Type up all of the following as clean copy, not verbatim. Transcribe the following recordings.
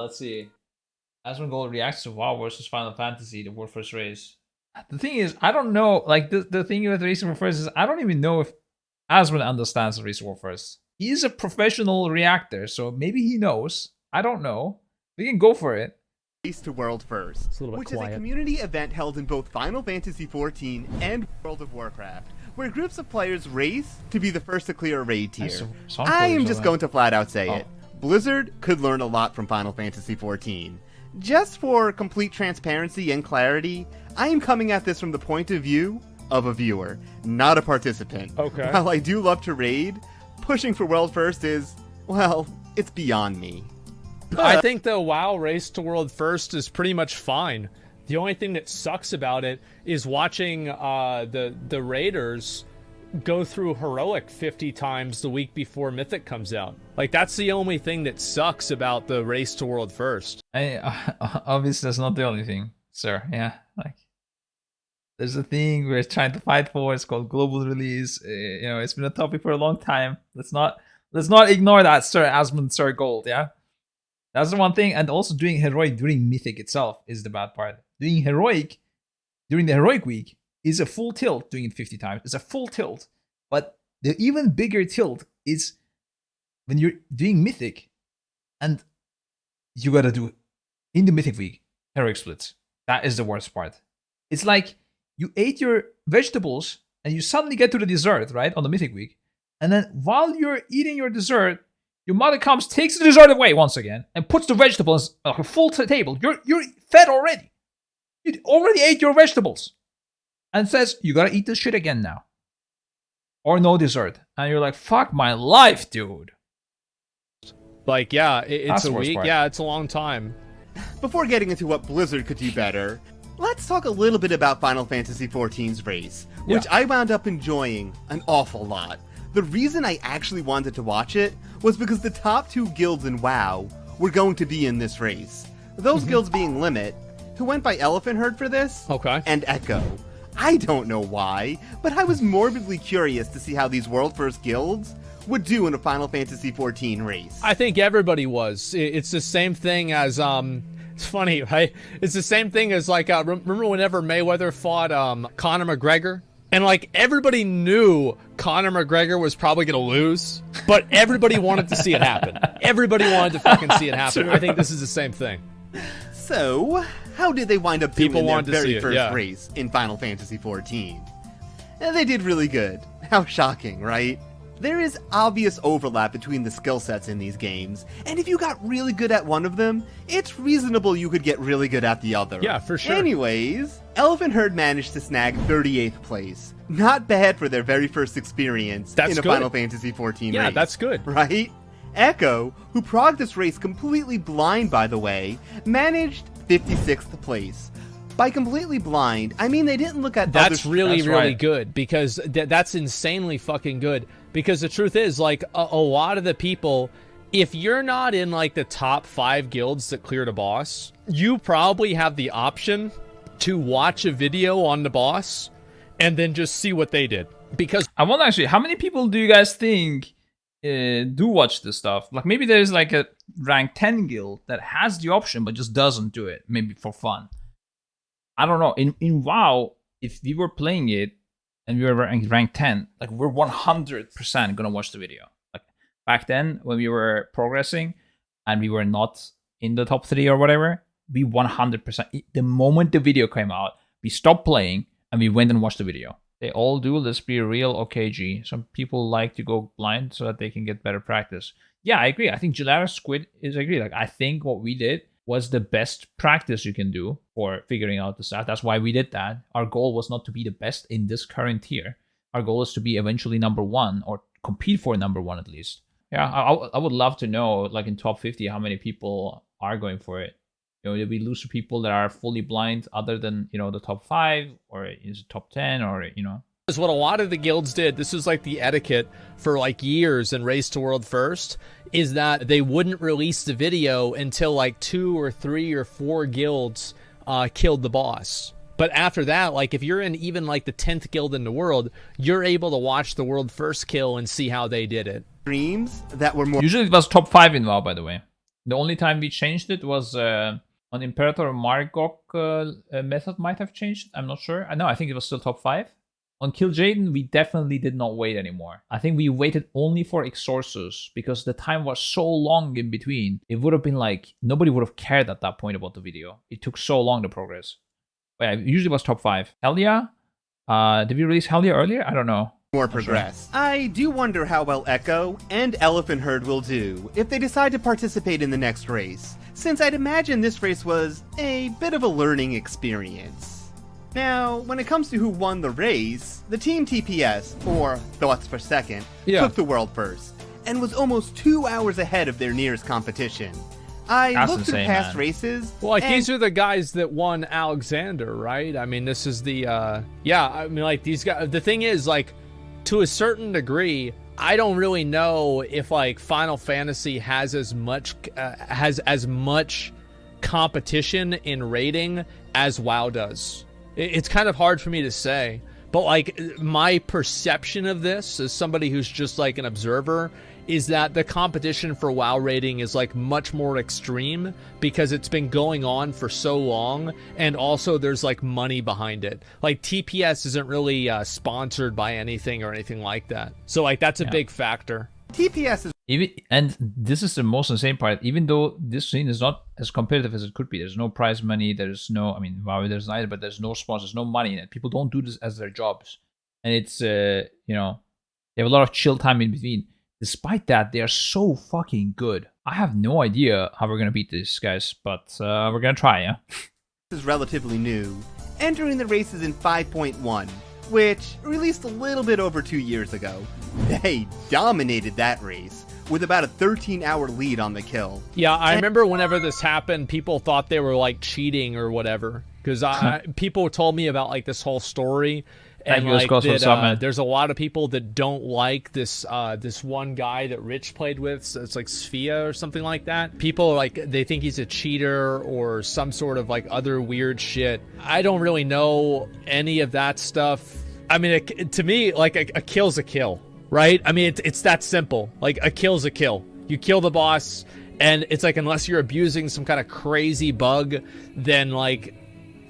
let's see. Asmongold reacts to WoW versus Final Fantasy, the World First race. The thing is, I don't know. Like the thing with Race War First is, I don't even know if Asmon understands Race War First. He's a professional reactor, so maybe he knows. I don't know. We can go for it. Race to World First, which is a community event held in both Final Fantasy XIV and World of Warcraft, where groups of players race to be the first to clear a raid tier. I am just going to flat out say it. Blizzard could learn a lot from Final Fantasy XIV. Just for complete transparency and clarity, I am coming at this from the point of view of a viewer, not a participant. Okay. While I do love to raid, pushing for World First is, well, it's beyond me. I think the WoW Race to World First is pretty much fine. The only thing that sucks about it is watching the raiders go through Heroic 50 times the week before Mythic comes out. Like, that's the only thing that sucks about the Race to World First. Obviously, that's not the only thing, sir. Yeah, like, there's a thing we're trying to fight for. It's called global release. You know, it's been a topic for a long time. Let's not ignore that, Sir Asmon, Sir Gold. Yeah, that's the one thing. And also doing heroic during Mythic itself is the bad part. Doing heroic during the heroic week is a full tilt. Doing it 50 times is a full tilt. But the even bigger tilt is when you're doing Mythic and you gotta do in the Mythic week heroic splits. That is the worst part. It's like you ate your vegetables and you suddenly get to the dessert, right, on the Mythic week. And then while you're eating your dessert, your mother comes, takes the dessert away once again, and puts the vegetables on a full table. You're fed already. You already ate your vegetables. And says, you gotta eat this shit again now. Or no dessert. And you're like, fuck my life, dude. Like, yeah, it's a week. Part. Yeah, it's a long time. Before getting into what Blizzard could do better, let's talk a little bit about Final Fantasy XIV's race, which I wound up enjoying an awful lot. The reason I actually wanted to watch it was because the top 2 guilds in WoW were going to be in this race. Those guilds being Limit, who went by Elephant Herd for this, and Echo. I don't know why, but I was morbidly curious to see how these World First guilds would do in a Final Fantasy XIV race. I think everybody was. It's the same thing as, it's funny, right? It's the same thing as, like, remember whenever Mayweather fought Conor McGregor? And, like, everybody knew Conor McGregor was probably going to lose, but everybody wanted to see it happen. Everybody wanted to fucking see it happen. I think this is the same thing. So, how did they wind up doing their very first race in Final Fantasy XIV? They did really good. How shocking, right? There is obvious overlap between the skill sets in these games, and if you got really good at one of them, it's reasonable you could get really good at the other. Yeah, for sure. Anyways, Elephant Herd managed to snag 38th place. Not bad for their very first experience in a Final Fantasy XIV race. Yeah, that's good. Right? Echo, who progged this race completely blind, by the way, managed 56th place. By completely blind, I mean they didn't look at That's really good, because that's insanely fucking good. Because the truth is, like, a lot of the people, if you're not in, like, the top 5 guilds that cleared a boss, you probably have the option to watch a video on the boss and then just see what they did. Because I wonder, actually, how many people do you guys think do watch this stuff? Like, maybe there's, like, a rank 10 guild that has the option but just doesn't do it, maybe for fun. I don't know. In WoW, if we were playing it and we were rank 10, like, we're 100% gonna watch the video. Like, back then when we were progressing and we were not in the top 3 or whatever, we 100%, the moment the video came out, we stopped playing and we went and watched the video. They all do, let's be real, OKG. Some people like to go blind so that they can get better practice. Yeah, I agree. I think Gelato Squid is agree. Like, I think what we did was the best practice you can do for figuring out the stuff. That's why we did that. Our goal was not to be the best in this current tier. Our goal is to be eventually number 1 or compete for number 1 at least. Yeah, I would love to know, like, in top 50, how many people are going for it. You know, did we lose to people that are fully blind other than, you know, the top 5 or is it top 10 or, you know? Is what a lot of the guilds did. This is like the etiquette for like years in Race to World First, is that they wouldn't release the video until like 2 or 3 or 4 guilds killed the boss. But after that, like, if you're in even like the 10th guild in the world, you're able to watch the world first kill and see how they did it. Streams that were more usually it was top 5 in WoW, by the way. The only time we changed it was on Imperator Margok method might have changed. I'm not sure. No, I think it was still top 5. On Kill Jaden, we definitely did not wait anymore. I think we waited only for Exorsus because the time was so long in between. It would have been like, nobody would have cared at that point about the video. It took so long to progress. But yeah, it usually was top 5. Hellia? Did we release Hellia earlier? I don't know. More progress. Sure. I do wonder how well Echo and Elephant Herd will do if they decide to participate in the next race, since I'd imagine this race was a bit of a learning experience. Now, when it comes to who won the race, the Team TPS, or Thoughts Per Second, took the world first, and was almost 2 hours ahead of their nearest competition. That's looked through past races. Well, like, these are the guys that won Alexander, right? I mean, this is the, I mean, like, these guys, the thing is, like, to a certain degree, I don't really know if, like, Final Fantasy has as much, competition in rating as WoW does. It's kind of hard for me to say, but like my perception of this as somebody who's just like an observer is that the competition for WoW rating is like much more extreme because it's been going on for so long, and also there's like money behind it. Like TPS isn't really sponsored by anything or anything like that, so like that's a big factor. TPS is and this is the most insane part. Even though this scene is not as competitive as it could be, there's no prize money. There's no, I mean, WoW there's neither, but there's no sponsors, no money in it. People don't do this as their jobs, and it's you know, they have a lot of chill time in between. Despite that, they are so fucking good. I have no idea how we're gonna beat these guys, but we're gonna try. Yeah. This is relatively new, entering the races in 5.1. which released a little bit over 2 years ago. They dominated that race, with about a 13-hour lead on the kill. Yeah, I remember whenever this happened, people thought they were, like, cheating or whatever. Because people told me about, like, this whole story. And like that, there's a lot of people that don't like this this one guy that Rich played with. So it's like Sphia or something like that. People like, they think he's a cheater or some sort of like other weird shit. I don't really know any of that stuff. I mean, to me, like a kill's a kill, right? I mean, it's that simple. Like a kill's a kill. You kill the boss, and it's like, unless you're abusing some kind of crazy bug, then like,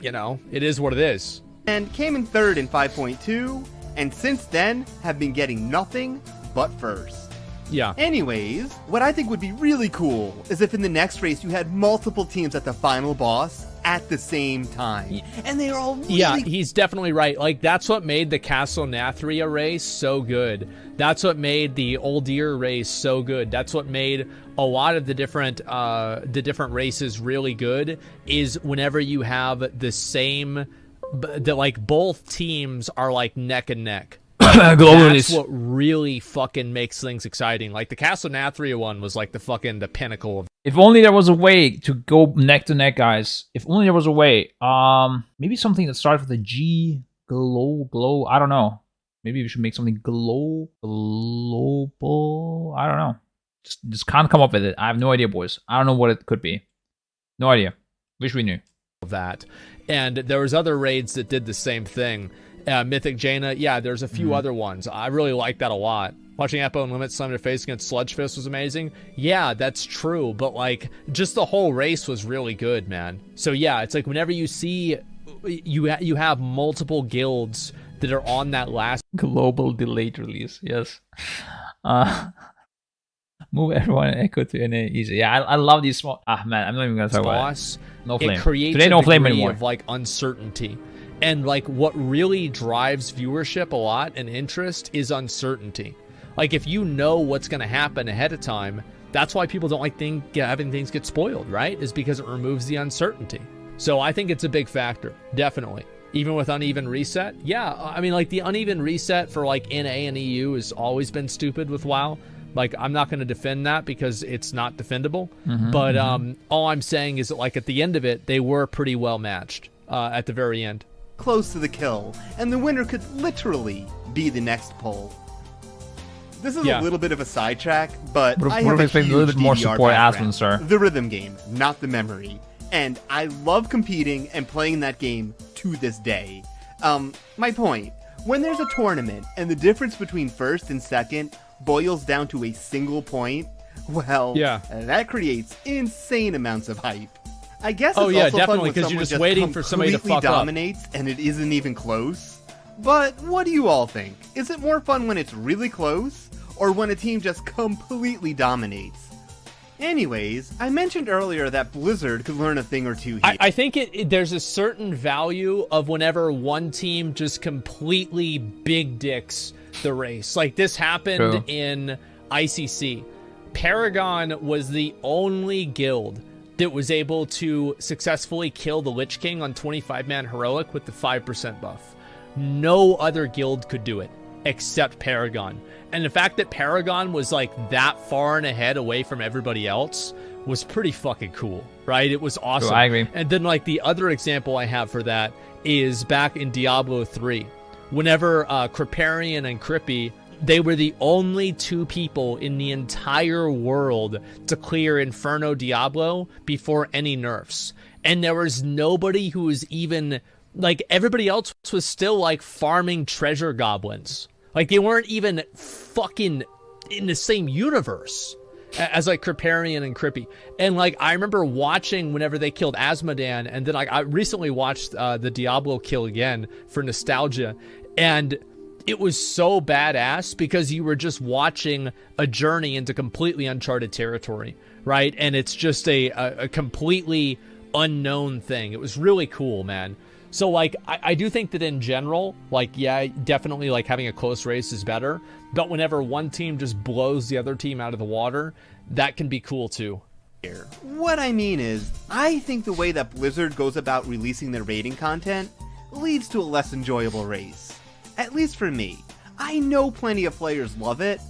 you know, it is what it is. And came in third in 5.2, and since then have been getting nothing but first. Yeah. Anyways, what I think would be really cool is if in the next race you had multiple teams at the final boss at the same time. And they're all really... Yeah, he's definitely right. Like, that's what made the Castle Nathria race so good. That's what made the Uldir race so good. That's what made a lot of the different races really good, is whenever you have the same... that like both teams are like neck and neck. That's what really fucking makes things exciting. Like the Castle Nathria one was like the pinnacle of. If only there was a way to go neck to neck, guys. If only there was a way. Maybe something that starts with a G. Glow. I don't know. Maybe we should make something global. I don't know. Just can't come up with it. I have no idea, boys. I don't know what it could be. No idea. Wish we knew. That. And there was other raids that did the same thing. Mythic Jaina, yeah, there's a few other ones. I really like that a lot. Watching Apo and Limit slam their face against Sludgefist was amazing. Yeah, that's true, but like, just the whole race was really good, man. So yeah, it's like whenever you see, you have multiple guilds that are on that last global delayed release, yes. Move everyone Echo to NA easy. Yeah, I love these small... man, I'm not even gonna talk about it. No flame. It creates Today, no flame anymore. Of like uncertainty. And like what really drives viewership a lot and interest is uncertainty. Like if you know what's gonna happen ahead of time, that's why people don't like having things get spoiled, right? Is because it removes the uncertainty. So I think it's a big factor, definitely. Even with uneven reset, yeah. I mean, like the uneven reset for like NA and EU has always been stupid with WoW. Like, I'm not going to defend that because it's not defendable. But all I'm saying is that, like, at the end of it, they were pretty well matched at the very end. Close to the kill, and the winner could literally be the next poll. This is a little bit of a sidetrack, but I have a little bit more support Asmon, sir. The rhythm game, not the memory. And I love competing and playing that game to this day. My point, when there's a tournament and the difference between first and second boils down to a single point, Well, Yeah. that creates insane amounts of hype. I guess it's Oh, yeah, also fun definitely, when 'cause someone you're just waiting for somebody to completely fuck up. dominates and it isn't even close. But what do you all think? Is it more fun when it's really close, or when a team just completely dominates? Anyways, I mentioned earlier that Blizzard could learn a thing or two here. I think there's a certain value of whenever one team just completely big dicks the race. Like this happened True. in ICC. Paragon was the only guild that was able to successfully kill the Lich King on 25-man heroic with the 5% buff. No other guild could do it except Paragon. And the fact that Paragon was like that far and ahead away from everybody else was pretty fucking cool, right? It was awesome. True, I agree. And then like the other example I have for that is back in Diablo 3. Whenever Kriparian and Crippy, they were the only two people in the entire world to clear Inferno Diablo before any nerfs. And there was nobody who was even, like, everybody else was still, like, farming treasure goblins. Like, they weren't even fucking in the same universe as, like, Kriparian and Crippy. And, like, I remember watching whenever they killed Asmodan, and then I recently watched the Diablo kill again for nostalgia, and it was so badass because you were just watching a journey into completely uncharted territory, right? And it's just a completely unknown thing. It was really cool, man. So, like, I do think that in general, like, yeah, definitely, like, having a close race is better. But whenever one team just blows the other team out of the water, that can be cool, too. What I mean is, I think the way that Blizzard goes about releasing their raiding content leads to a less enjoyable race. At least for me. I know plenty of players love it,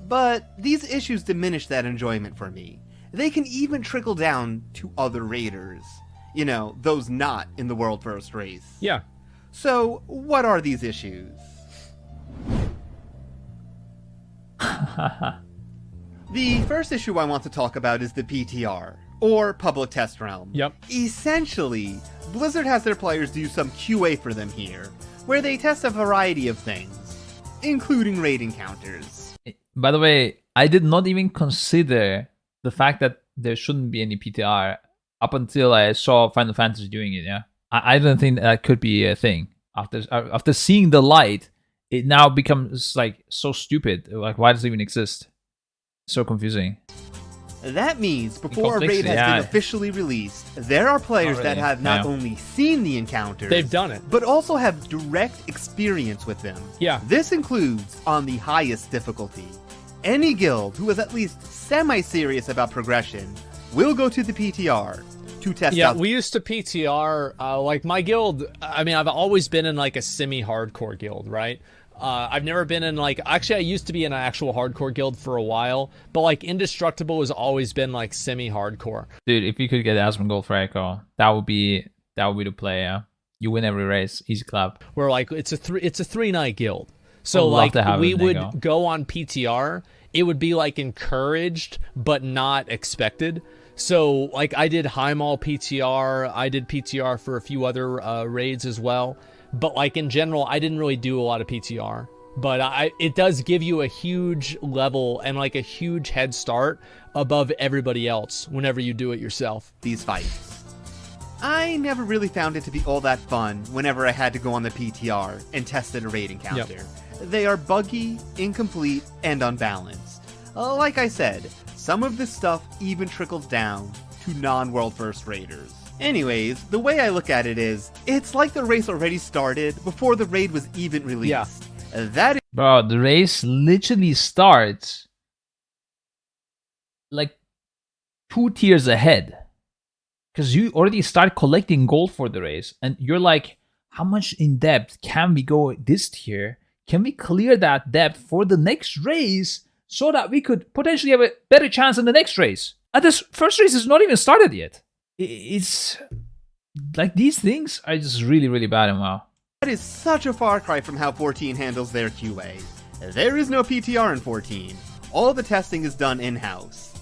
but these issues diminish that enjoyment for me. They can even trickle down to other raiders. You know, those not in the World First race. Yeah. So, what are these issues? The first issue I want to talk about is the PTR, or Public Test Realm. Yep. Essentially, Blizzard has their players do some QA for them here, where they test a variety of things, including raid encounters. By the way, I did not even consider the fact that there shouldn't be any PTR up until I saw Final Fantasy doing it. Yeah, I don't think that could be a thing. After seeing the light, it now becomes like so stupid. Like, why does it even exist? So confusing. That means before a raid Complexity, has yeah. been officially released, there are players that Already, have not yeah. only seen the encounters, They've done it. but also have direct experience with them. Yeah. This includes on the highest difficulty. Any guild who is at least semi-serious about progression will go to the PTR to test Yeah, out. we used to PTR, like my guild, I mean, I've always been in like a semi-hardcore guild, right? I've never been in like, actually I used to be in an actual hardcore guild for a while, but like Indestructible has always been like semi-hardcore. Dude, if you could get Asmongold for Echo, that would be the play. Yeah, you win every race, easy clap. Where like it's a 3-night guild. So I'd love like to have we it in would Echo. go on PTR, it would be like encouraged but not expected. So like I did Heimal PTR, I did PTR for a few other raids as well. But like in general, I didn't really do a lot of PTR. But it does give you a huge level and like a huge head start above everybody else whenever you do it yourself. These fights. I never really found it to be all that fun whenever I had to go on the PTR and tested a raid encounter. Yep. They are buggy, incomplete, and unbalanced. Like I said, some of this stuff even trickles down to non-World First raiders. Anyways, the way I look at it is, it's like the race already started before the raid was even released. Yeah. That is Bro, the race literally starts like 2 tiers ahead. Because you already start collecting gold for the race. And you're like, how much in depth can we go this tier? Can we clear that depth for the next race so that we could potentially have a better chance in the next race? And this first race is not even started yet. It's like these things are just really, really bad in WoW. That is such a far cry from how 14 handles their QA. There is no PTR in 14. All the testing is done in-house.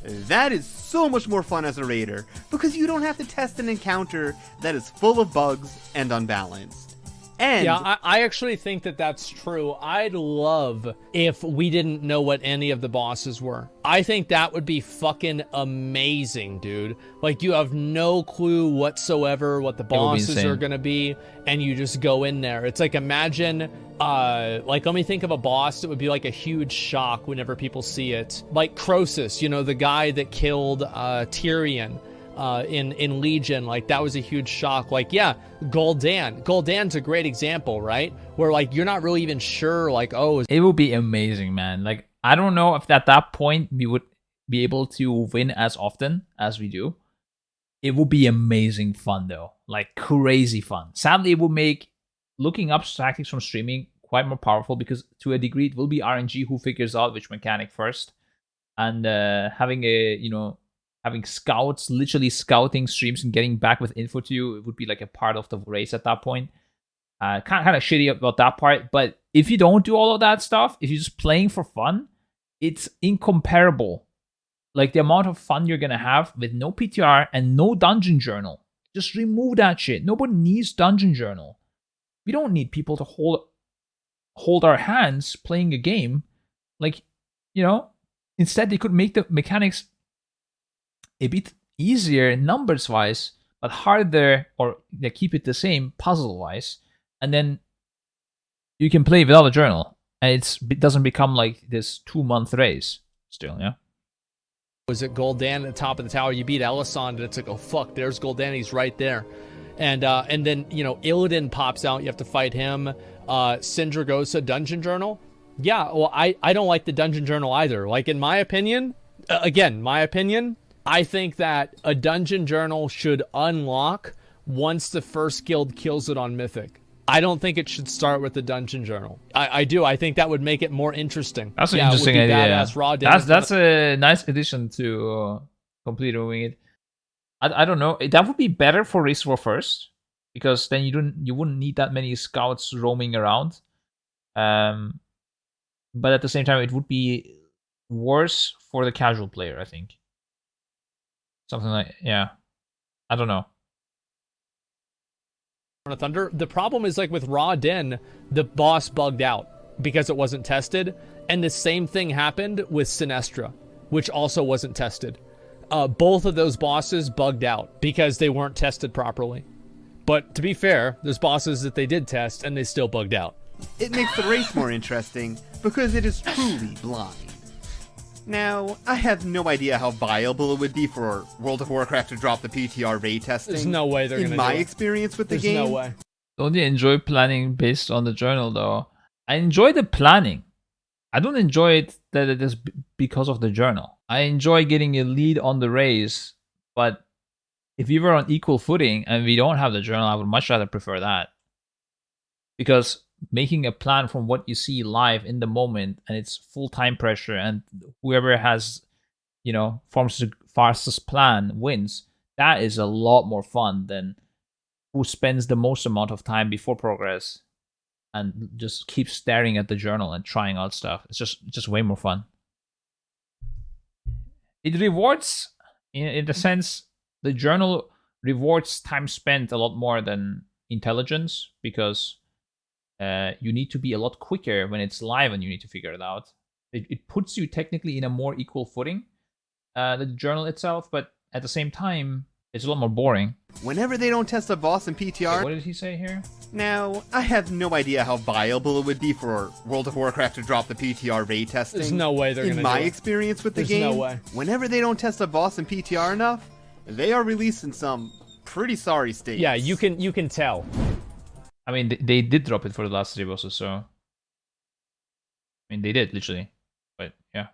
That is so much more fun as a raider, because you don't have to test an encounter that is full of bugs and unbalanced. And yeah, I actually think that that's true. I'd love if we didn't know what any of the bosses were. I think that would be fucking amazing, dude. Like, you have no clue whatsoever what the bosses are gonna be, and you just go in there. It's like, imagine, like, let me think of a boss that would be like a huge shock whenever people see it. Like Croesus, you know, the guy that killed Tyrion. In Legion, like, that was a huge shock. Like, yeah, Gul'dan's a great example, right? Where, like, you're not really even sure, like, oh, it would be amazing, man. Like, I don't know if at that point we would be able to win as often as we do. It would be amazing fun, though. Like, crazy fun. Sadly, it will make looking up tactics from streaming quite more powerful, because to a degree it will be RNG who figures out which mechanic first. And having scouts literally scouting streams and getting back with info to you, it would be like a part of the race at that point. Kind of shitty about that part, but if you don't do all of that stuff, if you're just playing for fun, it's incomparable. Like, the amount of fun you're gonna have with no PTR and no dungeon journal. Just remove that shit. Nobody needs dungeon journal. We don't need people to hold our hands playing a game. Like, you know, instead they could make the mechanics a bit easier numbers wise, but harder, or they keep it the same puzzle wise, and then you can play without a journal, and it doesn't become like this 2-month race still. Yeah, was it Gul'dan at the top of the tower? You beat Elisand, and it's like, oh fuck, there's Gul'dan, he's right there. And then, you know, Illidan pops out, you have to fight him. Sindragosa dungeon journal, yeah, well, I don't like the dungeon journal either. Like, in my opinion, I think that a dungeon journal should unlock once the first guild kills it on Mythic. I don't think it should start with the dungeon journal. I do. I think that would make it more interesting. That's an interesting idea. That's a nice addition to complete doing it. I don't know. That would be better for Race War first, because then you wouldn't need that many scouts roaming around. But at the same time, it would be worse for the casual player, I think. Something like, yeah, I don't know. Thunder. The problem is, like, with Raw Den, the boss bugged out because it wasn't tested, and the same thing happened with Sinestra, which also wasn't tested. Both of those bosses bugged out because they weren't tested properly. But to be fair, there's bosses that they did test and they still bugged out. It makes the race more interesting because it is truly blind. Now, I have no idea how viable it would be for World of Warcraft to drop the PTR raid testing. There's no way they're going to do it. In my experience with the game. There's no way. Don't you enjoy planning based on the journal, though? I enjoy the planning. I don't enjoy it that it is because of the journal. I enjoy getting a lead on the race, but if we were on equal footing and we don't have the journal, I would much rather prefer that. Because making a plan from what you see live in the moment, and it's full time pressure, and whoever has, you know, forms the fastest plan wins. That is a lot more fun than who spends the most amount of time before progress and just keeps staring at the journal and trying out stuff. It's just way more fun. It rewards, in the sense, the journal rewards time spent a lot more than intelligence, because you need to be a lot quicker when it's live and you need to figure it out. It puts you technically in a more equal footing, the journal itself, but at the same time, it's a lot more boring. Whenever they don't test a boss in PTR... What did he say here? Now, I have no idea how viable it would be for World of Warcraft to drop the PTR raid testing. There's no way they're going to do it. In my experience with the game, there's no way. Whenever they don't test a boss in PTR enough, they are released in some pretty sorry states. Yeah, you can tell. I mean, they did drop it for the last 3 bosses, so... I mean, they did, literally. But, yeah.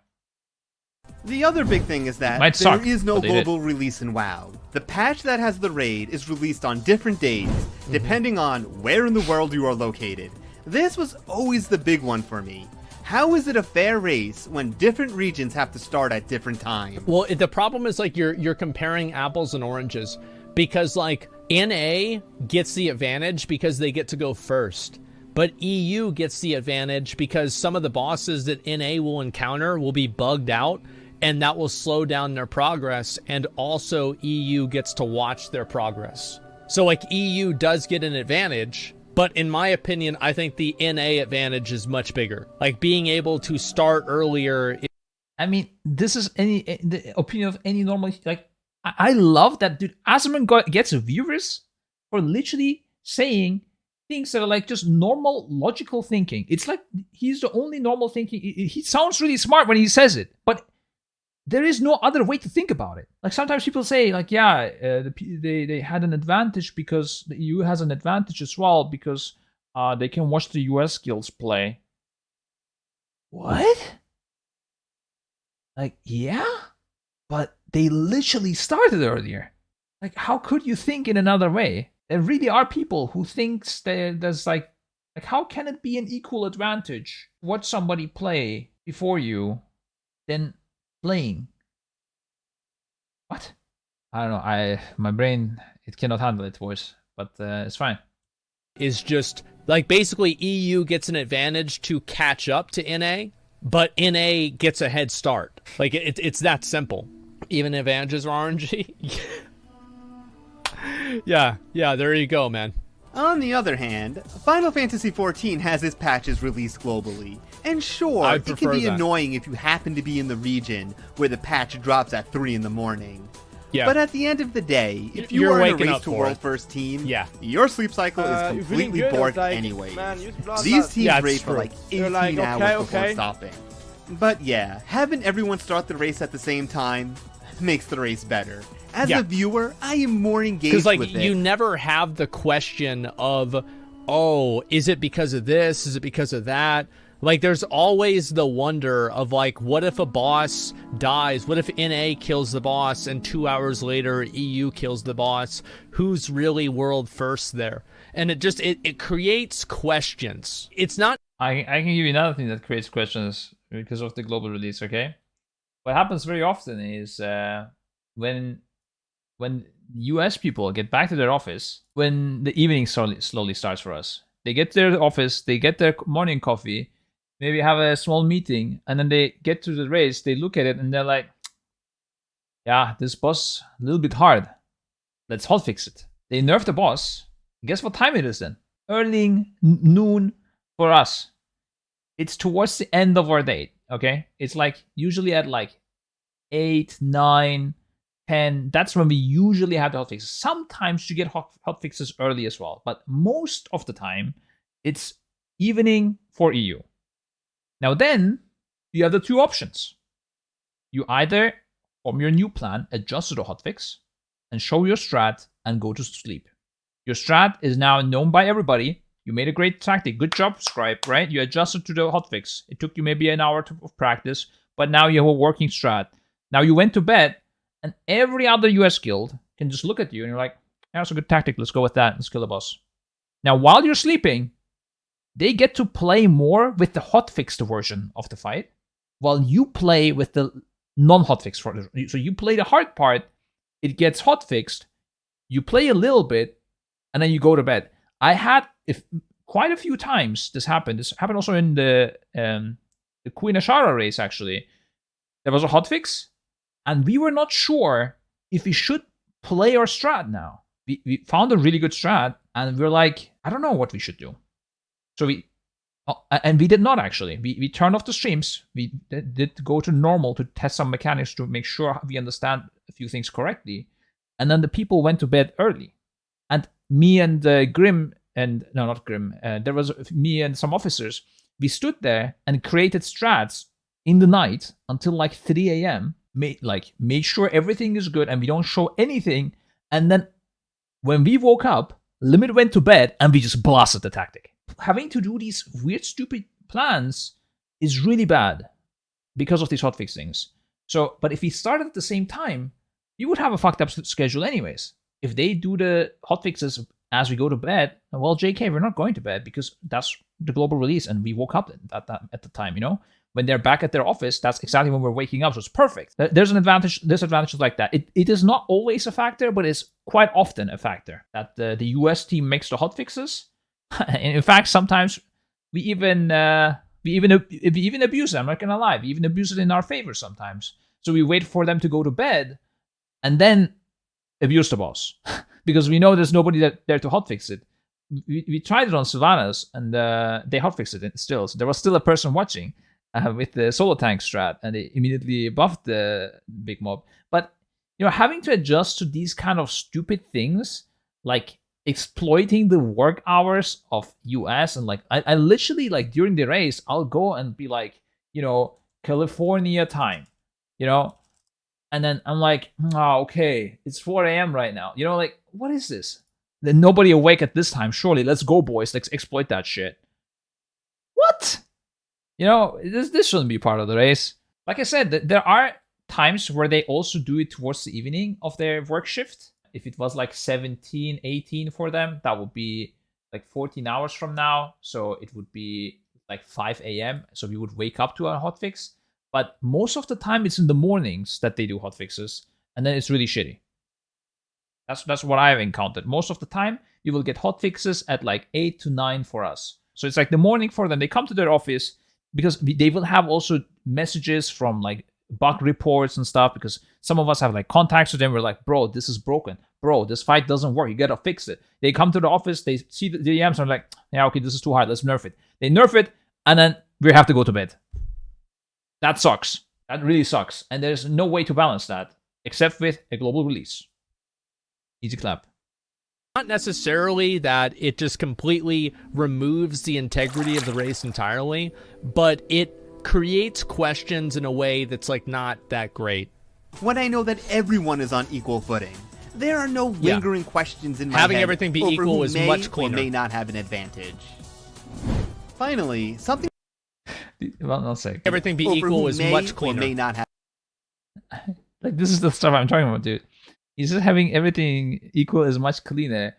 The other big thing is that there is no global release in WoW. The patch that has the raid is released on different days, depending on where in the world you are located. This was always the big one for me. How is it a fair race when different regions have to start at different times? Well, the problem is, like, you're comparing apples and oranges, because, like, NA gets the advantage because they get to go first. But EU gets the advantage because some of the bosses that NA will encounter will be bugged out, and that will slow down their progress, and also EU gets to watch their progress. So, like, EU does get an advantage But in my opinion, I think the NA advantage is much bigger. Like being able to start earlier. I mean, this is the opinion of any normal. Like, I love that dude. Asmongold gets viewers for literally saying things that are like just normal logical thinking. It's like he's the only normal thinking. He sounds really smart when he says it, but there is no other way to think about it. Like sometimes people say, like, yeah, they had an advantage because the EU has an advantage as well because they can watch the US guilds play. What? Like, yeah, but they literally started earlier. Like, how could you think in another way? There really are people who thinks there's like how can it be an equal advantage watch somebody play before you than playing? What? I don't know. My brain, it cannot handle it, boys. But it's fine. Is just like basically EU gets an advantage to catch up to NA, but NA gets a head start. Like it's that simple. Even advantages are RNG. yeah, there you go, man. On the other hand, Final Fantasy XIV has its patches released globally. And sure, it can be annoying if you happen to be in the region where the patch drops at 3 in the morning. Yeah. But at the end of the day, if you are in a race to World First Team, your sleep cycle is completely borked anyways. These teams race for like 18 hours before stopping. But yeah, having everyone start the race at the same time makes the race better. As a viewer, I am more engaged with it. Because you never have the question of, oh, is it because of this? Is it because of that? Like, there's always the wonder of, like, what if a boss dies? What if NA kills the boss and 2 hours later EU kills the boss? Who's really world first there? And it creates questions. It's not... I can give you another thing that creates questions because of the global release, okay? What happens very often is when US people get back to their office, when the evening slowly starts for us, they get to their office, they get their morning coffee, maybe have a small meeting, and then they get to the race, they look at it, and they're like, yeah, this boss a little bit hard. Let's hotfix it. They nerf the boss. Guess what time it is then? Early noon for us. It's towards the end of our day, okay? It's like usually at like 8, 9, 10. That's when we usually have the hotfixes. Sometimes you get hotfixes early as well, but most of the time, it's evening for EU. Now then, you have the two options. You either, from your new plan, adjust to the hotfix and show your strat and go to sleep. Your strat is now known by everybody. You made a great tactic. Good job, Scripe, right? You adjusted to the hotfix. It took you maybe an hour of practice, but now you have a working strat. Now you went to bed, and every other US guild can just look at you and you're like, yeah, that's a good tactic. Let's go with that. Let's kill the boss. Now, while you're sleeping, they get to play more with the hotfixed version of the fight, while you play with the non-hotfixed version. So you play the hard part, it gets hotfixed, you play a little bit, and then you go to bed. I had quite a few times this happened. This happened also in the Queen Ashara race, actually. There was a hotfix, and we were not sure if we should play our strat now. We found a really good strat, and we're like, I don't know what we should do. So we did not actually. We turned off the streams. We did go to normal to test some mechanics to make sure we understand a few things correctly. And then the people went to bed early. And me and Grim, and no, not Grim, there was me and some officers. We stood there and created strats in the night until like 3 a.m. Made sure everything is good and we don't show anything. And then when we woke up, Limit went to bed and we just blasted the tactic. Having to do these weird, stupid plans is really bad because of these hotfix things. So, but if we started at the same time, you would have a fucked up schedule anyways. If they do the hotfixes as we go to bed, well, JK, we're not going to bed because that's the global release and we woke up at the time, you know? When they're back at their office, that's exactly when we're waking up, so it's perfect. There's an advantage, disadvantages like that. It is not always a factor, but it's quite often a factor that the US team makes the hotfixes. And in fact, sometimes we even abuse them. I'm not gonna lie, we even abuse it in our favor sometimes. So we wait for them to go to bed, and then abuse the boss because we know there's nobody there to hotfix it. we tried it on Sylvanas, and they hotfixed it still. So there was still a person watching with the solo tank strat, and they immediately buffed the big mob. But having to adjust to these kind of stupid things, like exploiting the work hours of US, and like I literally, like, during the race, I'll go and be like, California time, and then I'm like, oh, okay, it's 4 a.m. right now. Like, what is this? Then nobody awake at this time. Surely, let's go, boys. Let's exploit that shit. What? This shouldn't be part of the race. Like I said, there are times where they also do it towards the evening of their work shift. If it was like 17, 18 for them, that would be like 14 hours from now. So it would be like 5 a.m. So we would wake up to a hotfix. But most of the time, it's in the mornings that they do hotfixes, and then it's really shitty. That's what I've encountered. Most of the time, you will get hotfixes at like 8 to 9 for us. So it's like the morning for them. They come to their office because they will have also messages from like bug reports and stuff, because some of us have like contacts with them. We're like, bro, this is broken. Bro, this fight doesn't work. You gotta fix it. They come to the office, they see the DMs, and are like, yeah, okay, this is too hard. Let's nerf it. They nerf it, and then we have to go to bed. That sucks. That really sucks. And there's no way to balance that except with a global release. Easy clap. Not necessarily that it just completely removes the integrity of the race entirely, but it creates questions in a way that's like not that great. When I know that everyone is on equal footing, there are no lingering questions in my head. Having everything be equal is much cleaner. Or may not have an advantage. Finally, something. Well, I'll say everything be equal is much cleaner. May not have. Like, this is the stuff I'm talking about, dude. He's just having everything equal is much cleaner.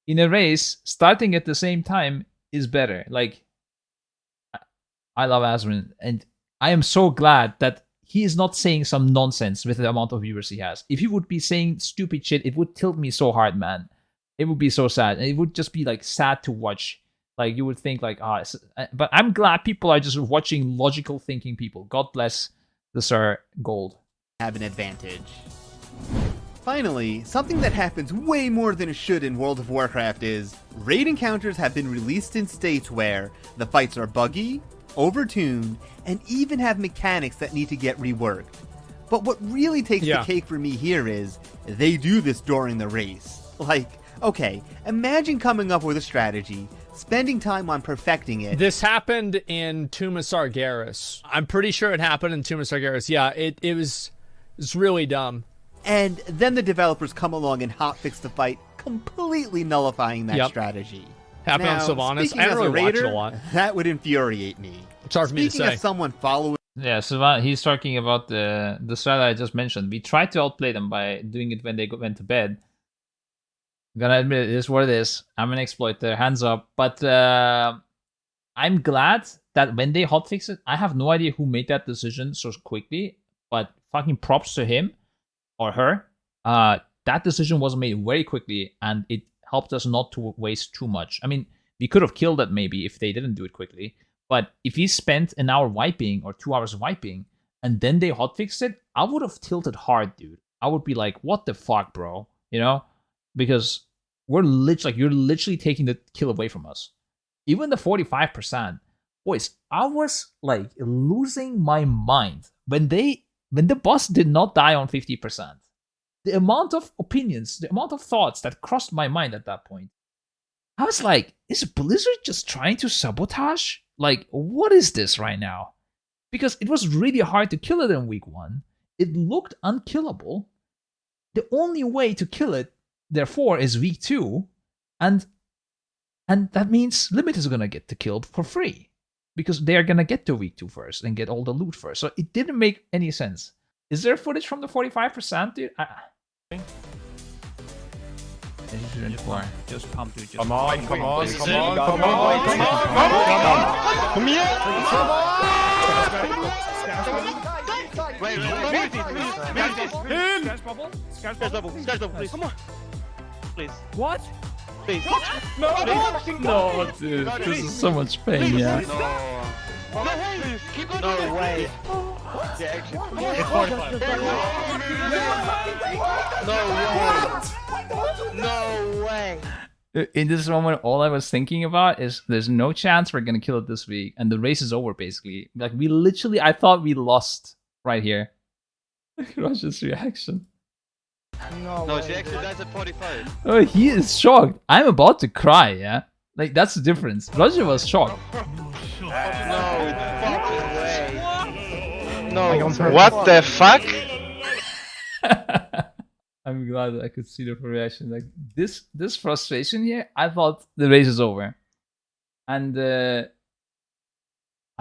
In a race, starting at the same time is better. Like, I love Asmon, and I am so glad that he is not saying some nonsense with the amount of viewers he has. If he would be saying stupid shit, it would tilt me so hard, man. It would be so sad. And it would just be like sad to watch. Like, you would think like, but I'm glad people are just watching logical thinking people. God bless the Sir Gold. Have an advantage. Finally, something that happens way more than it should in World of Warcraft is raid encounters have been released in states where the fights are buggy, overtuned, and even have mechanics that need to get reworked. But what really takes the cake for me here is they do this during the race. Like, okay, imagine coming up with a strategy, spending time on perfecting it. This happened in Tomb of Sargeras. I'm pretty sure it happened in Tomb of Sargeras. Yeah, it's really dumb. And then the developers come along and hotfix the fight, completely nullifying that strategy. Happened on Sylvanas. I don't really watch it a lot. That would infuriate me. It's hard for me to say. Speaking of someone following... Yeah, Sylvanas, he's talking about the strat I just mentioned. We tried to outplay them by doing it when they went to bed. I'm gonna admit it is what it is. I'm an exploiter, hands up. But I'm glad that when they hotfix it, I have no idea who made that decision so quickly, but fucking props to him or her. That decision was made very quickly, and it helped us not to waste too much. I mean, we could have killed that maybe if they didn't do it quickly, but if he spent an hour wiping or 2 hours wiping and then they hotfixed it, I would have tilted hard, dude. I would be like, what the fuck, bro? Because you're literally taking the kill away from us. Even the 45%, boys, I was like losing my mind when the boss did not die on 50%. The amount of opinions, the amount of thoughts that crossed my mind at that point. I was like, is Blizzard just trying to sabotage? Like, what is this right now? Because it was really hard to kill it in week 1. It looked unkillable. The only way to kill it, therefore, is week 2. And that means Limit is going to get the kill for free. Because they are going to get to week 2 first and get all the loot first. So it didn't make any sense. Is there footage from the 45%, dude? Just pump, dude. Come on. Come here! Wait, Scash bubble, please. Come on. Please. What? Please. No, dude. This is so much pain, yeah. No way. No way. In this moment, all I was thinking about is there's no chance we're gonna kill it this week, and the race is over basically. Like we literally, I thought we lost right here. Russia's reaction. No, she actually dies at 45. Oh, he is shocked. I'm about to cry. Yeah, like that's the difference. Roger was shocked. No fucking way. Like, No. on purpose. What the fuck? I'm glad that I could see the reaction. Like this frustration here. I thought the race is over, and I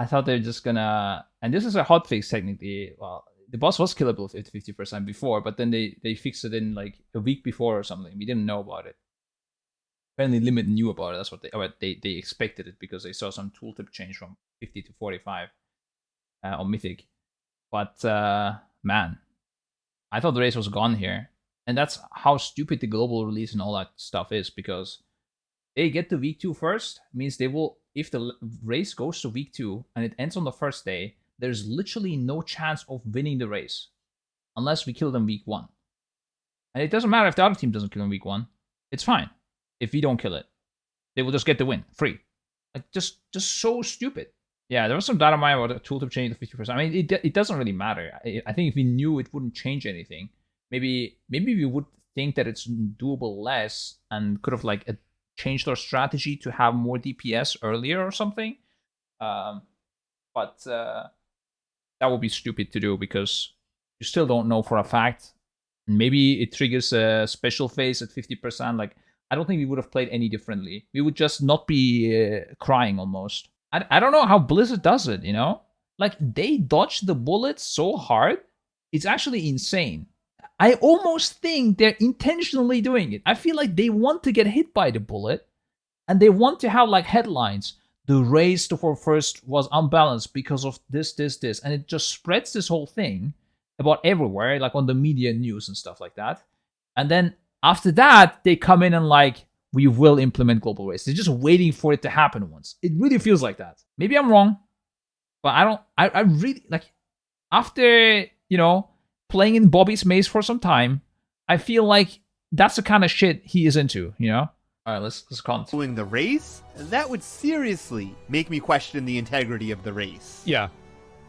thought they're just gonna. And this is a hotfix technically. Well, the boss was killable at 50% before, but then they fixed it in like a week before or something. We didn't know about it. Apparently, Limit knew about it. That's what they expected it because they saw some tooltip change from 50 to 45 on Mythic. But man, I thought the race was gone here. And that's how stupid the global release and all that stuff is, because they get to week 2 first, means they will, if the race goes to week 2 and it ends on the first day, there's literally no chance of winning the race unless we kill them week 1. And it doesn't matter if the other team doesn't kill them week 1. It's fine. If we don't kill it, they will just get the win free. Like just so stupid. Yeah, there was some data mine about the tooltip change to 50%. I mean, it doesn't really matter. I think if we knew, it wouldn't change anything. Maybe we would think that it's doable less and could have like changed our strategy to have more DPS earlier or something. But that would be stupid to do because you still don't know for a fact. Maybe it triggers a special phase at 50%. Like, I don't think we would have played any differently. We would just not be crying almost. I don't know how Blizzard does it, you know? Like, they dodge the bullets so hard, it's actually insane. I almost think they're intentionally doing it. I feel like they want to get hit by the bullet, and they want to have like headlines. The race for first was unbalanced because of this, and it just spreads this whole thing about everywhere, like on the media news and stuff like that. And then after that, they come in and like, we will implement global race. They're just waiting for it to happen once. It really feels like that. Maybe I'm wrong, but I really, like, after, you know, playing in Bobby's maze for some time, I feel like that's the kind of shit he is into, you know? Alright, let's count. Doing the race? That would seriously make me question the integrity of the race. Yeah.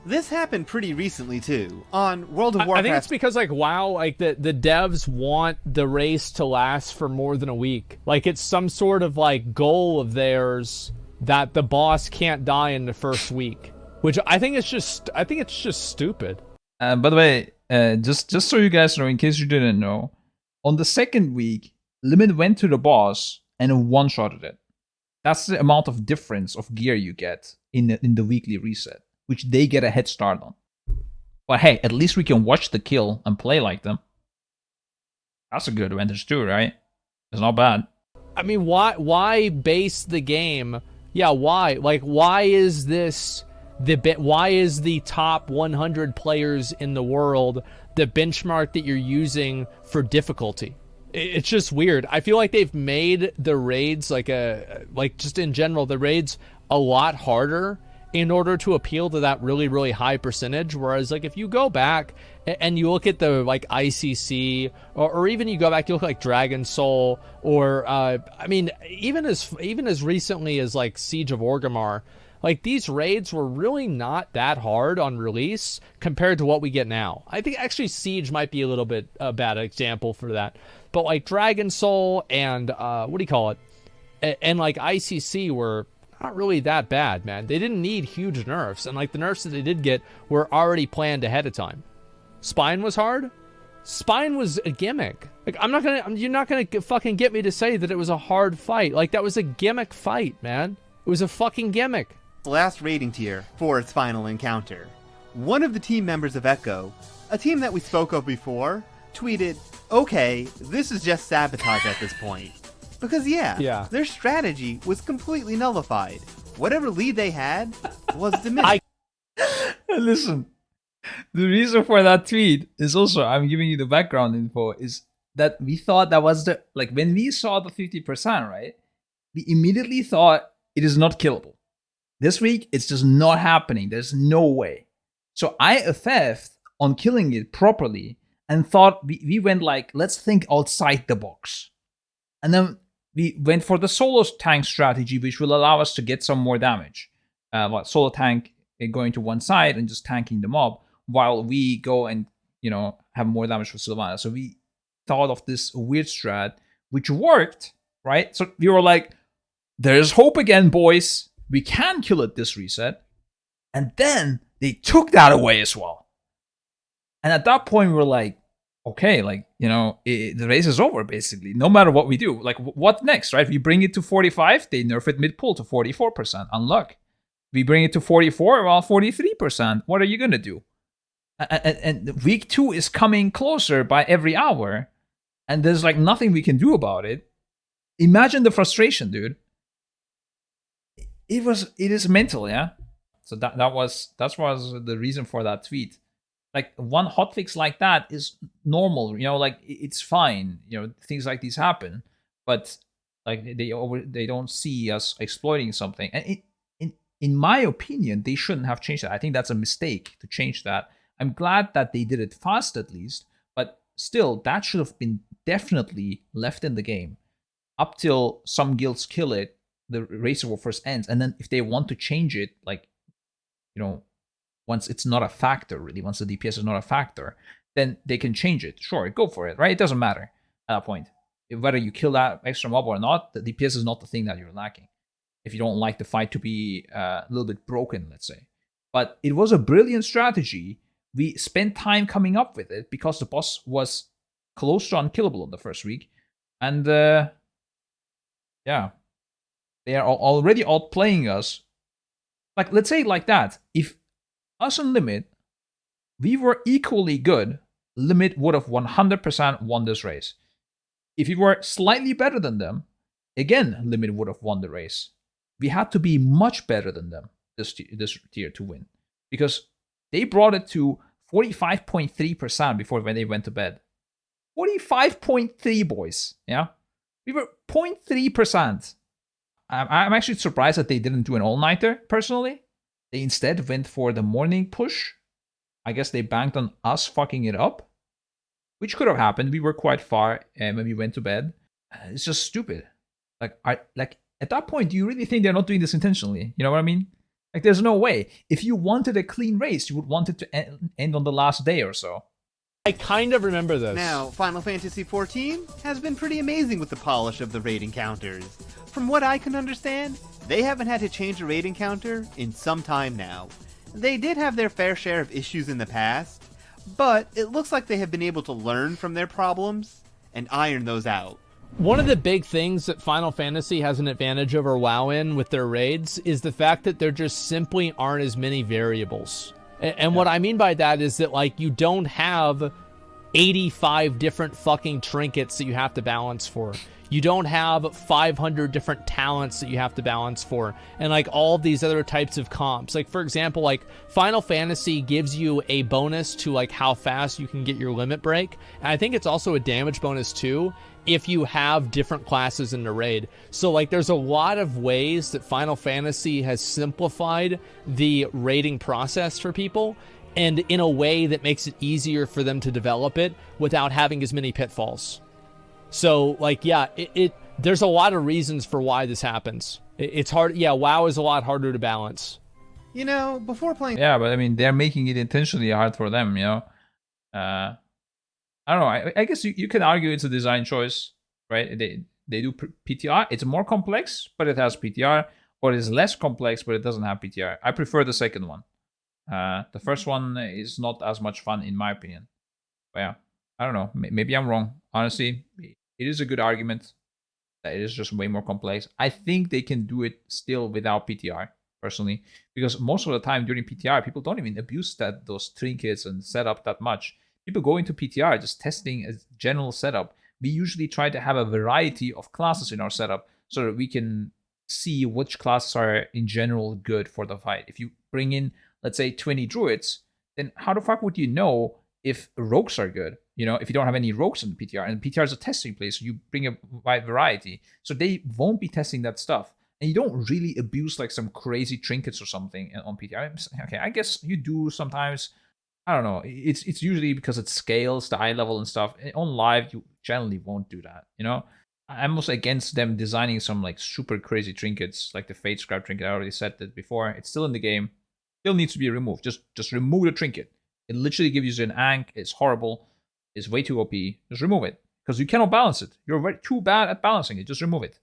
This happened pretty recently too, on World of I Warcraft. think it's because like WoW, like the devs want the race to last for more than a week. Like it's some sort of like goal of theirs that the boss can't die in the first week, which I think it's just stupid. By the way, just so you guys know, in case you didn't know, on the second week, Limit went to the boss and one-shotted it. That's the amount of difference of gear you get in the weekly reset, which they get a head start on. But hey, at least we can watch the kill and play like them. That's a good advantage too, right? It's not bad. I mean, why base the game? Yeah, why? Like, why is this why is the top 100 players in the world the benchmark that you're using for difficulty? It's just weird. I feel like they've made the raids like just in general, the raids a lot harder in order to appeal to that really, really high percentage. Whereas like if you go back and you look at the like ICC or even you go back, you look like Dragon Soul or I mean, even as recently as like Siege of Orgrimmar, like these raids were really not that hard on release compared to what we get now. I think actually Siege might be a little bit a bad example for that. But like Dragon Soul and what do you call it? And like ICC were not really that bad, man. They didn't need huge nerfs, and like the nerfs that they did get were already planned ahead of time. Spine was hard. Spine was a gimmick. Like you're not gonna fucking get me to say that it was a hard fight. Like that was a gimmick fight, man. It was a fucking gimmick. Last rating tier for its final encounter. One of the team members of Echo, a team that we spoke of before, tweeted, "Okay, this is just sabotage at this point." Because yeah, their strategy was completely nullified. Whatever lead they had was diminished. Listen, the reason for that tweet is also, I'm giving you the background info, is that we thought that was the, like when we saw the 50%, right? We immediately thought it is not killable. This week, it's just not happening. There's no way. So I FF'd on killing it properly and thought we went like, let's think outside the box. And then we went for the solo tank strategy, which will allow us to get some more damage. Solo tank going to one side and just tanking the mob, while we go and have more damage for Sylvana. So we thought of this weird strat, which worked, right? So we were like, there's hope again, boys. We can kill it this reset. And then they took that away as well. And at that point, we were like, okay, like, the race is over, basically. No matter what we do. Like, what next, right? We bring it to 45, they nerf it mid-pull to 44%. Unluck. We bring it to 44, well, 43%. What are you going to do? And week 2 is coming closer by every hour. And there's, like, nothing we can do about it. Imagine the frustration, dude. It is mental, yeah? So that was the reason for that tweet. Like, one hotfix like that is normal, like, it's fine, things like these happen, but like they don't see us exploiting something. And in my opinion, they shouldn't have changed that. I think that's a mistake to change that. I'm glad that they did it fast at least, but still, that should have been definitely left in the game up till some guilds kill it, the race war first ends, and then if they want to change it, like, once it's not a factor, really, once the DPS is not a factor, then they can change it. Sure, go for it, right? It doesn't matter at that point. Whether you kill that extra mob or not, the DPS is not the thing that you're lacking. If you don't like the fight to be a little bit broken, let's say. But it was a brilliant strategy. We spent time coming up with it because the boss was close to unkillable in the first week. And, yeah. They are already outplaying us. Like, let's say it like that. If us and Limit, we were equally good, Limit would have 100% won this race. If we were slightly better than them, again, Limit would have won the race. We had to be much better than them this tier to win. Because they brought it to 45.3% before when they went to bed. 45.3, boys. Yeah? We were 0.3%. I'm actually surprised that they didn't do an all-nighter, personally. They instead went for the morning push. I guess they banked on us fucking it up, which could have happened. We were quite far when we went to bed. It's just stupid. Like at that point, do you really think they're not doing this intentionally? You know what I mean? Like, there's no way. If you wanted a clean race, you would want it to end on the last day or so. I kind of remember this. Now, Final Fantasy XIV has been pretty amazing with the polish of the raid encounters. From what I can understand, they haven't had to change a raid encounter in some time now. They did have their fair share of issues in the past, but it looks like they have been able to learn from their problems and iron those out. One of the big things that Final Fantasy has an advantage over WoW in with their raids is the fact that there just simply aren't as many variables. And what I mean by that is that, like, you don't have 85 different fucking trinkets that you have to balance for. You don't have 500 different talents that you have to balance for, and like all these other types of comps. Like, for example, like Final Fantasy gives you a bonus to like how fast you can get your limit break, and I think it's also a damage bonus too if you have different classes in the raid. So like there's a lot of ways that Final Fantasy has simplified the raiding process for people, and in a way that makes it easier for them to develop it without having as many pitfalls. So, like, yeah, there's a lot of reasons for why this happens. It's hard. Yeah, WoW is a lot harder to balance. You know, before playing... Yeah, but I mean, they're making it intentionally hard for them, I don't know. I guess you can argue it's a design choice, right? They do PTR. It's more complex, but it has PTR. Or it's less complex, but it doesn't have PTR. I prefer the second one. The first one is not as much fun, in my opinion. But yeah, I don't know. Maybe I'm wrong. Honestly, it is a good argument that it is just way more complex. I think they can do it still without PTR, personally, because most of the time during PTR, people don't even abuse those trinkets and setup that much. People go into PTR just testing a general setup. We usually try to have a variety of classes in our setup so that we can see which classes are in general good for the fight. If you bring in, let's say, 20 druids, then how the fuck would you know if rogues are good? If you don't have any rogues in the PTR, and PTR is a testing place, so you bring a wide variety. So they won't be testing that stuff. And you don't really abuse like some crazy trinkets or something on PTR. Okay, I guess you do sometimes. I don't know. It's usually because it scales the eye level and stuff. On live, you generally won't do that, I'm also against them designing some like super crazy trinkets, like the Fate Scribe trinket. I already said that before. It's still in the game. Still needs to be removed. Just remove the trinket. It literally gives you an ank. It's horrible. It's way too OP. Just remove it because you cannot balance it. You're too bad at balancing it. Just remove it.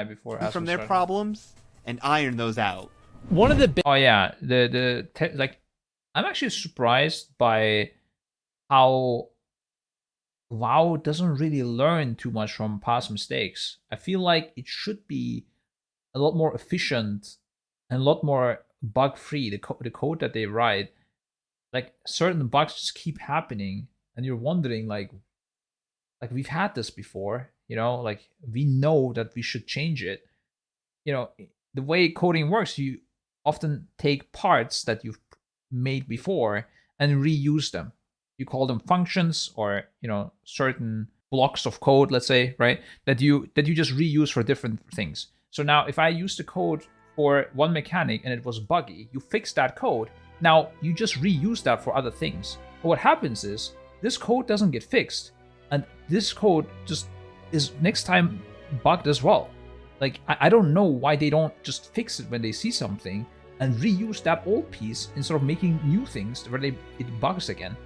Before from their problems and iron those out. One of the Oh yeah, like I'm actually surprised by how WoW doesn't really learn too much from past mistakes. I feel like it should be a lot more efficient and a lot more bug free. The code that they write, like certain bugs just keep happening, and you're wondering like we've had this before, you know, like we know that we should change it. You know, the way coding works, you often take parts that you've made before and reuse them. You call them functions, or you know, certain blocks of code, let's say, right, that you just reuse for different things. So now if I use the code for one mechanic and it was buggy, you fix that code, now you just reuse that for other things. But what happens is this code doesn't get fixed, and this code just is next time bugged as well. Like I don't know why they don't just fix it when they see something and reuse that old piece instead of making new things where it bugs again.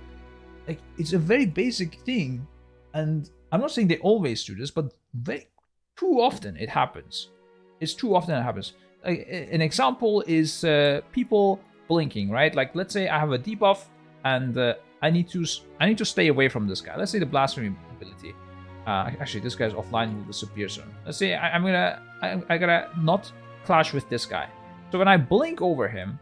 Like it's a very basic thing, and I'm not saying they always do this, but too often it happens. It's too often it happens. Like, an example is people blinking, right? Like let's say I have a debuff and I need to stay away from this guy. Let's say the blasphemy ability. Actually, this guy's offline. He will disappear soon. Let's say I gotta not clash with this guy. So when I blink over him,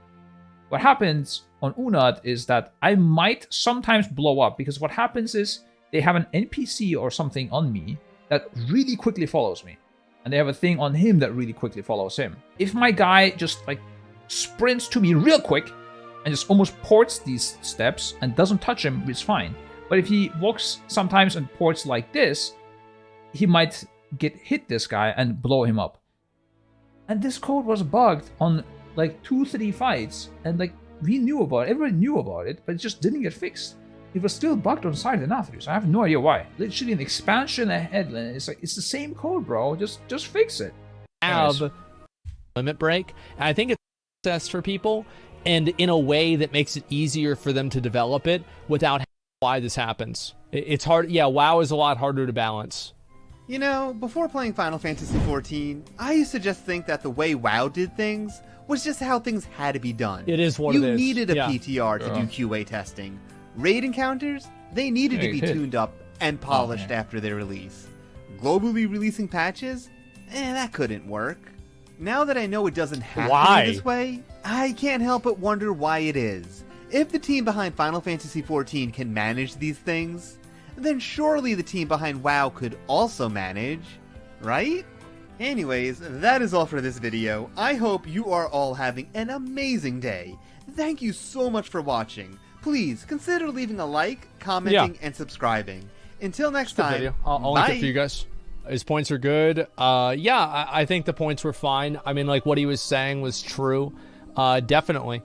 what happens on Unad is that I might sometimes blow up, because what happens is they have an NPC or something on me that really quickly follows me, and they have a thing on him that really quickly follows him. If my guy just like sprints to me real quick and just almost ports these steps and doesn't touch him, it's fine. But if he walks sometimes and ports like this, he might hit this guy and blow him up. And this code was bugged on like 2-3 fights, and like we knew about it, everybody knew about it, but it just didn't get fixed. It was still bugged on Silent After, so I have no idea why. Literally an expansion ahead, and it's like it's the same code, bro. Just fix it. Have limit break. And I think it's access for people, and in a way that makes it easier for them to develop it without why this happens. It's hard. Yeah, WoW is a lot harder to balance. You know, before playing Final Fantasy XIV, I used to just think that the way WoW did things was just how things had to be done. It is what it is. You needed a PTR to do QA testing. Raid encounters, they needed to be tuned up and polished after their release. Globally releasing patches, that couldn't work. Now that I know it doesn't have to be this way, I can't help but wonder why it is. If the team behind Final Fantasy XIV can manage these things, then surely the team behind WoW could also manage, right? Anyways, that is all for this video. I hope you are all having an amazing day. Thank you so much for watching. Please consider leaving a like, commenting, and subscribing. Until next time, I'll link it for you guys. His points are good. Yeah, I think the points were fine. I mean, like what he was saying was true. Definitely.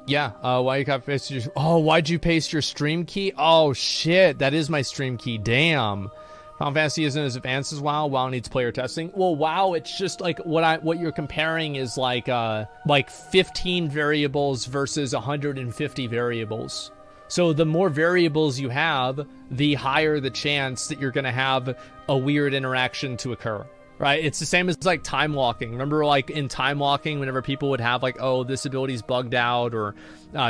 Yeah. Why you got paste your? Oh, why'd you paste your stream key? Oh shit, that is my stream key. Damn. Final Fantasy isn't as advanced as WoW. WoW needs player testing. Well, WoW, it's just like what you're comparing is like 15 variables versus 150 variables. So the more variables you have, the higher the chance that you're going to have a weird interaction to occur. Right? It's the same as like time locking. Remember like in time locking, whenever people would have like, oh, this ability's bugged out, or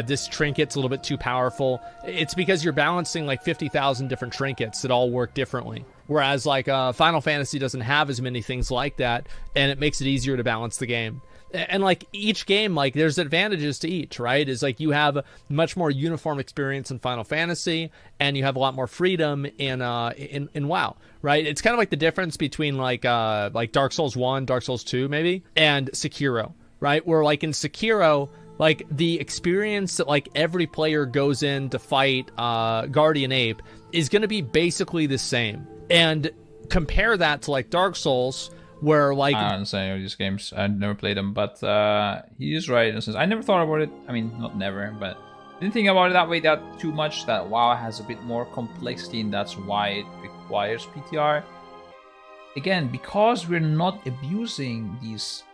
this trinket's a little bit too powerful. It's because you're balancing like 50,000 different trinkets that all work differently. Whereas like Final Fantasy doesn't have as many things like that, and it makes it easier to balance the game. And like each game, like there's advantages to each, right? Is like you have much more uniform experience in Final Fantasy, and you have a lot more freedom in WoW, right? It's kind of like the difference between like Dark Souls 1, Dark Souls 2 maybe, and Sekiro, right? Where like in Sekiro, like the experience that like every player goes in to fight Guardian Ape is going to be basically the same. And compare that to like Dark Souls, where like I don't understand these games. I never played them, but he is right in a sense. I never thought about it. I mean, not never, but didn't think about it that way that too much. That WoW has a bit more complexity, and that's why it requires PTR. again, because we're not abusing these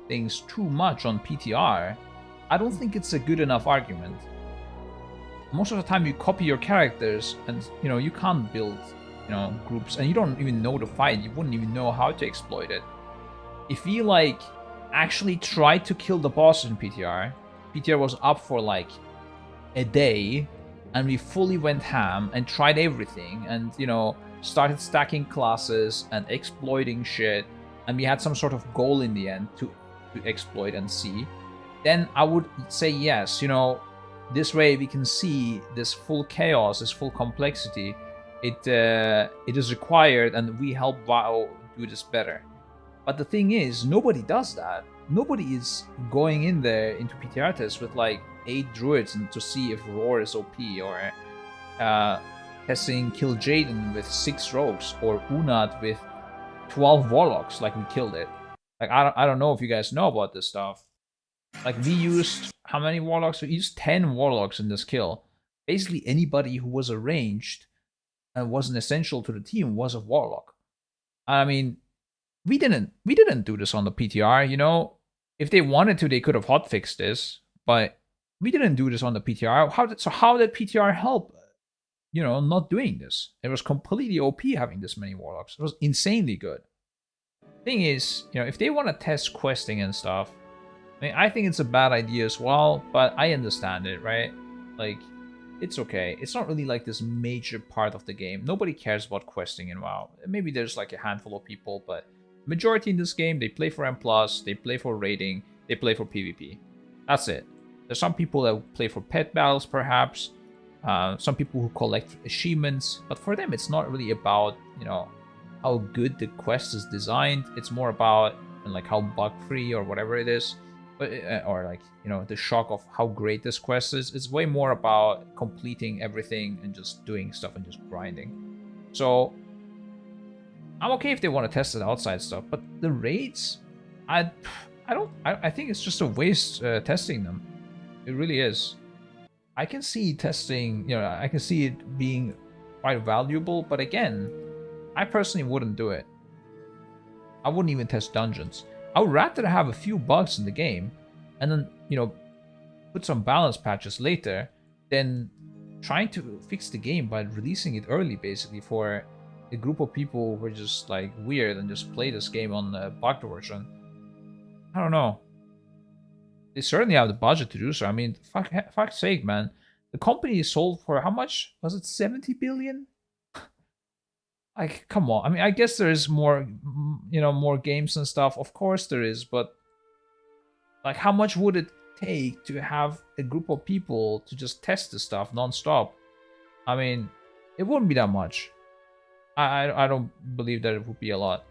things too much on PTR, I don't think it's a good enough argument. Most of the time you copy your characters and, you know, you can't build, you know, groups, and you don't even know the fight. You wouldn't even know how to exploit it. If we, like, actually tried to kill the boss in PTR was up for, like, a day, and we fully went ham and tried everything and, you know, started stacking classes and exploiting shit, and we had some sort of goal in the end to exploit and see, then I would say yes, you know, this way we can see this full chaos, this full complexity. It is required, and we help WoW do this better. But the thing is, nobody does that. Nobody is going in there into PTR tests with like 8 druids and to see if Roar is OP, or testing Kill Jaden with 6 rogues, or Unat with 12 warlocks like we killed it. Like, I don't know if you guys know about this stuff. Like, we used, how many warlocks? We used 10 warlocks in this kill. Basically anybody who was arranged and wasn't essential to the team was a warlock. I mean, we didn't do this on the PTR, you know. If they wanted to, they could have hotfixed this, but we didn't do this on the PTR. How did PTR help, you know, not doing this? It was completely OP having this many warlocks. It was insanely good. Thing is, you know, if they want to test questing and stuff, I mean, I think it's a bad idea as well, but I understand it, right? Like, it's okay. It's not really like this major part of the game. Nobody cares about questing in WoW. Maybe there's like a handful of people, but majority in this game, they play for M+, they play for raiding, they play for PvP. That's it. There's some people that play for pet battles, perhaps. Some people who collect achievements, but for them, it's not really about, you know, how good the quest is designed. It's more about, like, how bug-free or whatever it is, but or like, you know, the shock of how great this quest is. It's way more about completing everything and just doing stuff and just grinding. So I'm okay if they want to test the outside stuff, but the raids, I think it's just a waste testing them. It really is. I can see testing, you know, I can see it being quite valuable, but again, I personally wouldn't do it. I wouldn't even test dungeons. I would rather have a few bugs in the game and then, you know, put some balance patches later than trying to fix the game by releasing it early, basically, for a group of people who are just like weird and just play this game on the bugged version. I don't know. They certainly have the budget to do so. I mean, fuck's sake, man. The company is sold for how much? Was it 70 billion? Like, come on. I mean, I guess there is more, you know, more games and stuff. Of course there is, but like, how much would it take to have a group of people to just test the stuff non-stop? I mean, it wouldn't be that much. I don't believe that it would be a lot.